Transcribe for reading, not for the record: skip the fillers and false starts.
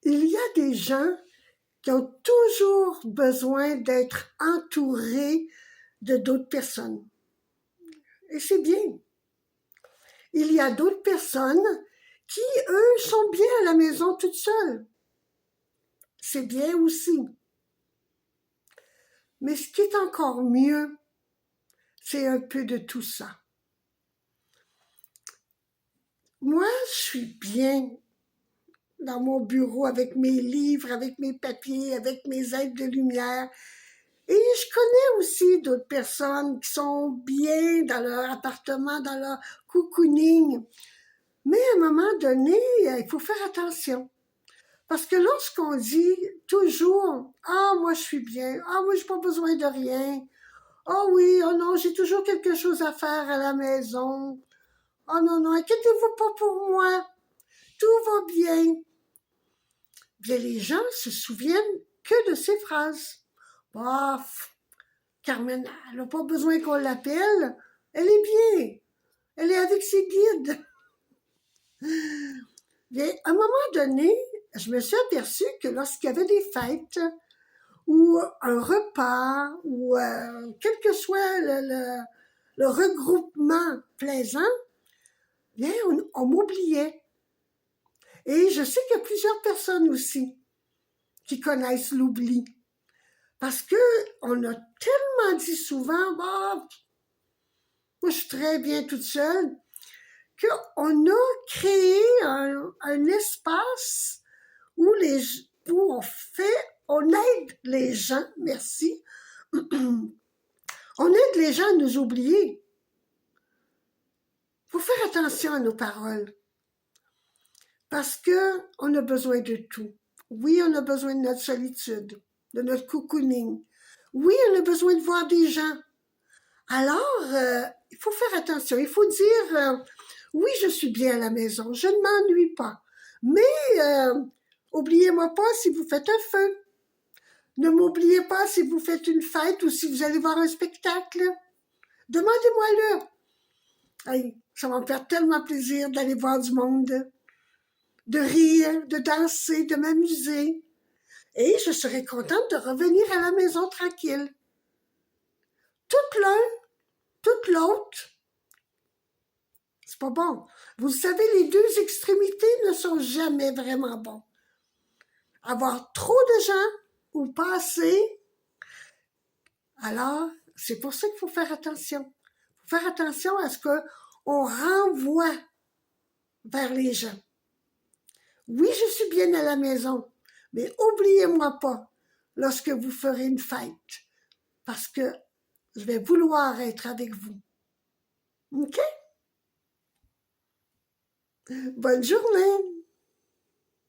il y a des gens qui ont toujours besoin d'être entourés de d'autres personnes. Et c'est bien. Il y a d'autres personnes qui, eux, sont bien à la maison toutes seules. C'est bien aussi. Mais ce qui est encore mieux, c'est un peu de tout ça. Moi, je suis bien dans mon bureau avec mes livres, avec mes papiers, avec mes aides de lumière. Et je connais aussi d'autres personnes qui sont bien dans leur appartement, dans leur cocooning. Mais à un moment donné, il faut faire attention. Parce que lorsqu'on dit toujours « Ah, moi je suis bien. Ah, moi j'ai pas besoin de rien. Oh oui, oh non, j'ai toujours quelque chose à faire à la maison. Oh non, non, inquiétez-vous pas pour moi. Tout va bien. » Bien, les gens se souviennent que de ces phrases. Bof, Carmen, elle n'a pas besoin qu'on l'appelle. Elle est bien. Elle est avec ses guides. Bien, à un moment donné, je me suis aperçue que lorsqu'il y avait des fêtes ou un repas ou quel que soit le regroupement plaisant, bien, on m'oubliait. Et je sais qu'il y a plusieurs personnes aussi qui connaissent l'oubli. Parce que on a tellement dit souvent, bah, moi je suis très bien toute seule, qu'on a créé un espace où on aide les gens, merci, on aide les gens à nous oublier. Il faut faire attention à nos paroles. Parce que on a besoin de tout. Oui, on a besoin de notre solitude, de notre cocooning. Oui, on a besoin de voir des gens. Alors, il faut faire attention. Il faut dire, oui, je suis bien à la maison, je ne m'ennuie pas. Mais, oubliez-moi pas si vous faites un feu. Ne m'oubliez pas si vous faites une fête ou si vous allez voir un spectacle. Demandez-moi-le. Hey, ça va me faire tellement plaisir d'aller voir du monde, de rire, de danser, de m'amuser. Et je serai contente de revenir à la maison tranquille. Tout l'un, toute l'autre, c'est pas bon. Vous savez, les deux extrémités ne sont jamais vraiment bons. Avoir trop de gens ou pas assez, alors c'est pour ça qu'il faut faire attention. Il faut faire attention à ce qu'on renvoie vers les gens. Oui, je suis bien à la maison, mais oubliez-moi pas lorsque vous ferez une fête, parce que je vais vouloir être avec vous. OK? Bonne journée!